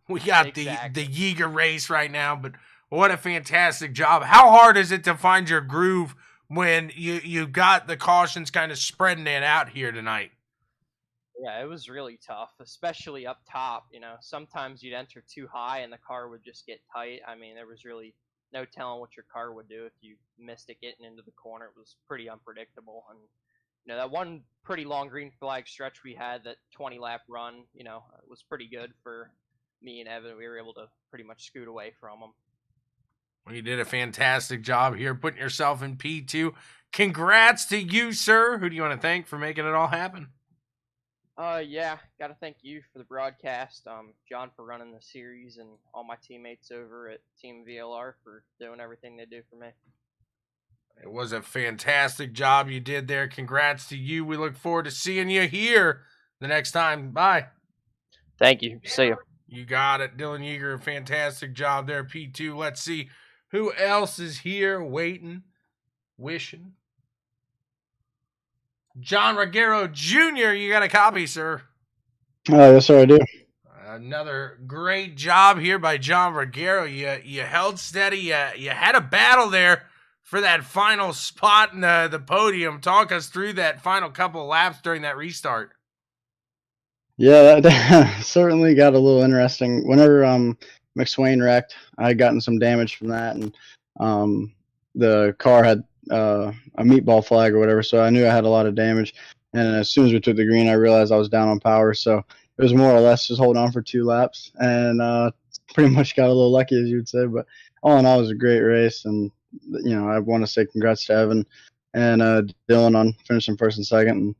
We got exactly. the Yeager race right now, but what a fantastic job. How hard is it to find your groove when you got the cautions kind of spreading it out here tonight? Yeah, it was really tough, especially up top. Sometimes you'd enter too high and the car would just get tight. I mean, there was really no telling what your car would do if you missed it getting into the corner. It was pretty unpredictable. And, that one pretty long green flag stretch we had, that 20-lap run, it was pretty good for me and Evan. We were able to pretty much scoot away from them. Well, you did a fantastic job here putting yourself in P2. Congrats to you, sir. Who do you want to thank for making it all happen? Yeah, got to thank you for the broadcast, John for running the series, and all my teammates over at Team VLR for doing everything they do for me. It was a fantastic job you did there. Congrats to you. We look forward to seeing you here the next time. Bye. Thank you. See you. You got it, Dylan Yeager. A fantastic job there, P2. Let's see who else is here waiting, wishing. John Reguero Jr., you got a copy, sir. Yes, sir, I do. Another great job here by John Reguero. You held steady. You had a battle there for that final spot in the podium. Talk us through that final couple of laps during that restart. Yeah, that certainly got a little interesting. Whenever McSwain wrecked, I had gotten some damage from that, and the car had a meatball flag or whatever, so I knew I had a lot of damage. And as soon as we took the green, I realized I was down on power, so it was more or less just hold on for 2 laps, and pretty much got a little lucky, as you would say. But all in all, it was a great race, and I want to say congrats to Evan and Dylan on finishing first and second,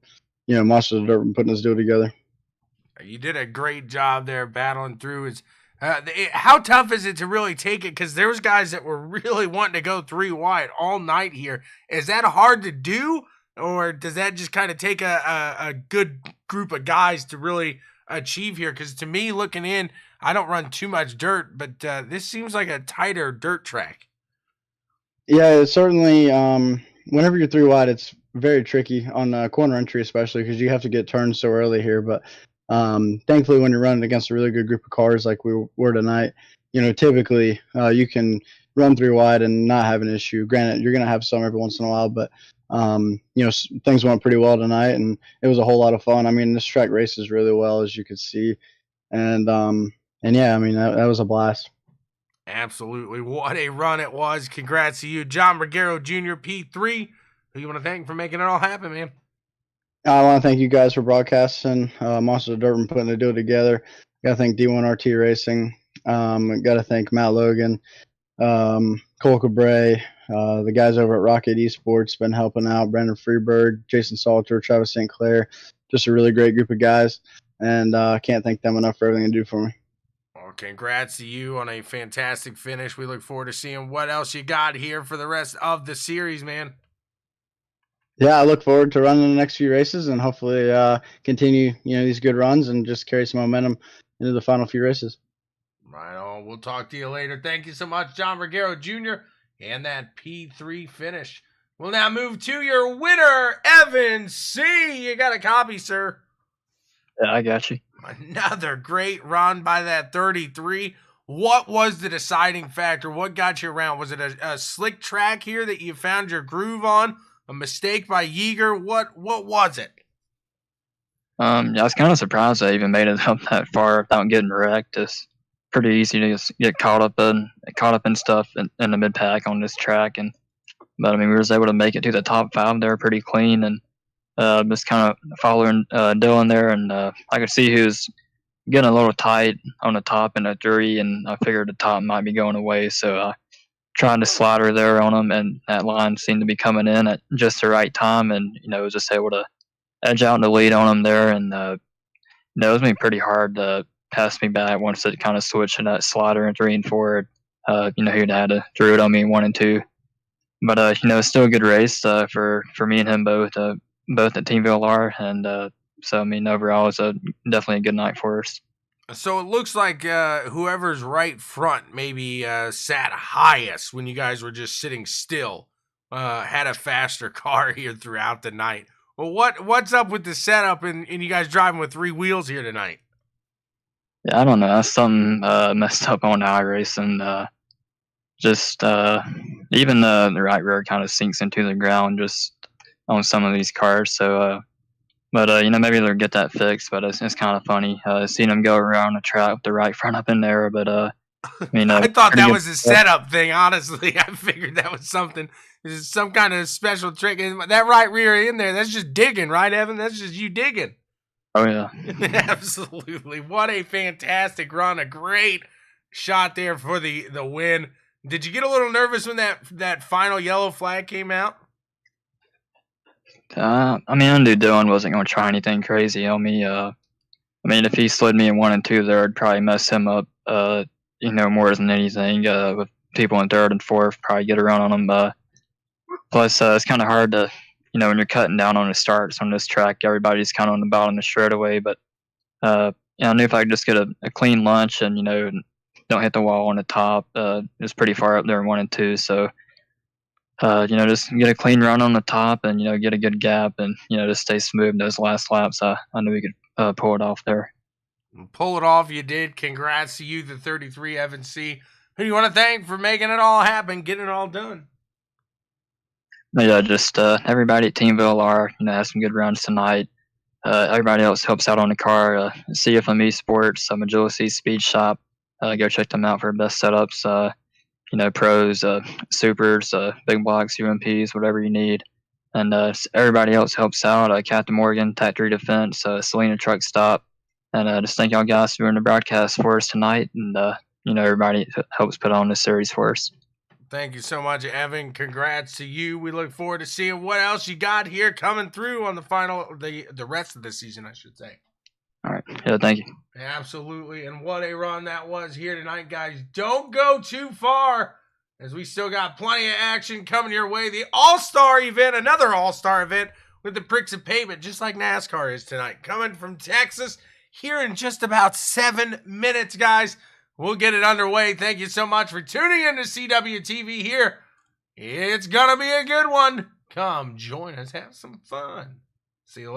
and Monsters of Durham putting this deal together. You did a great job there battling through. How tough is it to really take it? Because there was guys that were really wanting to go 3 wide all night here. Is that hard to do, or does that just kind of take a good group of guys to really achieve here? Because to me, looking in, I don't run too much dirt, but this seems like a tighter dirt track. Yeah, it's certainly. Whenever you're 3 wide, it's very tricky on corner entry, especially because you have to get turned so early here. But thankfully, when you're running against a really good group of cars like we were tonight, typically you can run 3 wide and not have an issue. Granted, you're going to have some every once in a while, but things went pretty well tonight, and it was a whole lot of fun. I mean, this track races really well, as you could see, and yeah, I mean that was a blast. Absolutely, what a run it was! Congrats to you, John Reguero Jr. P3. Who you want to thank for making it all happen, man? I want to thank you guys for broadcasting Monsters of Durham putting the deal together. Got to thank D1RT Racing. Got to thank Matt Logan, Cole Cabre, the guys over at Rocket Esports been helping out. Brandon Freeberg, Jason Salter, Travis St. Clair. Just a really great group of guys, and I can't thank them enough for everything they do for me. Well, congrats to you on a fantastic finish. We look forward to seeing what else you got here for the rest of the series, man. Yeah, I look forward to running the next few races and hopefully continue, these good runs and just carry some momentum into the final few races. Right on. We'll talk to you later. Thank you so much, John Reguero Jr. and that P3 finish. We'll now move to your winner, Evan C. You got a copy, sir. Yeah, I got you. Another great run by that 33. What was the deciding factor? What got you around? Was it a slick track here that you found your groove on? A mistake by Yeager? What was it? Yeah, I was kind of surprised I even made it up that far without getting wrecked. It's pretty easy to just get caught up in stuff in the mid pack on this track, but I mean, we was able to make it to the top 5 there pretty clean, and just kind of following Dylan there, and I could see he was getting a little tight on the top in the 3, and I figured the top might be going away, so trying to slider there on him, and that line seemed to be coming in at just the right time, and was just able to edge out in the lead on him there, and it was going to be pretty hard to pass me back once it kind of switched in that slider in 3 and 4. He'd had to throw it on me 1 and 2, but it's still a good race for me and him both at Team VLR, and so I mean overall it's definitely a good night for us. So it looks like whoever's right front maybe sat highest when you guys were just sitting still, had a faster car here throughout the night. Well, what's up with the setup and you guys driving with 3 wheels here tonight? Yeah, I don't know. That's something messed up on iRace, and just even the right rear kind of sinks into the ground just on some of these cars. So, but you know, maybe they'll get that fixed. But it's kind of funny seeing them go around the track with the right front up in there. But I mean, I thought pretty that good was a setup thing. Honestly, I figured that was something. This is some kind of special trick. And that right rear in there, that's just digging, right, Evan? That's just you digging. Oh yeah, Absolutely. What a fantastic run. A great shot there for the win. Did you get a little nervous when that final yellow flag came out? I mean, I knew Dylan wasn't going to try anything crazy on me. I mean, if he slid me in 1 and 2 there, I'd probably mess him up. You know, more than anything. With people in 3rd and 4th, probably get around on them. Plus, it's kind of hard to, you know, when you're cutting down on the starts on this track, everybody's kind of on the bottom of the straightaway. But yeah, I knew if I could just get a clean lunch and, you know, don't hit the wall on the top, it's pretty far up there in 1 and 2. So, you know, just get a clean run on the top and, you know, get a good gap and, you know, just stay smooth in those last laps. I knew we could pull it off there. Pull it off, you did. Congrats to you, the 33 Evan C. Who do you want to thank for making it all happen, getting it all done? Yeah, just everybody at Teamville are, you know, had some good runs tonight. Everybody else helps out on the car. CFM Esports, Agility Speed Shop. Go check them out for best setups. You know, pros, supers, big blocks, UMPs, whatever you need. And everybody else helps out. Captain Morgan, Factory Defense, Selena Truck Stop. And just thank y'all guys for doing the broadcast for us tonight. And, you know, everybody helps put on this series for us. Thank you so much, Evan. Congrats to you. We look forward to seeing what else you got here coming through on the rest of the season, I should say. All right. Yeah, thank you. Absolutely. And what a run that was here tonight, guys. Don't go too far, as we still got plenty of action coming your way. The All-Star event, another All-Star event with the Pricks of Pavement, just like NASCAR is tonight. Coming from Texas here in just about 7 minutes, guys. We'll get it underway. Thank you so much for tuning in to CWTV here. It's going to be a good one. Come join us. Have some fun. See you later.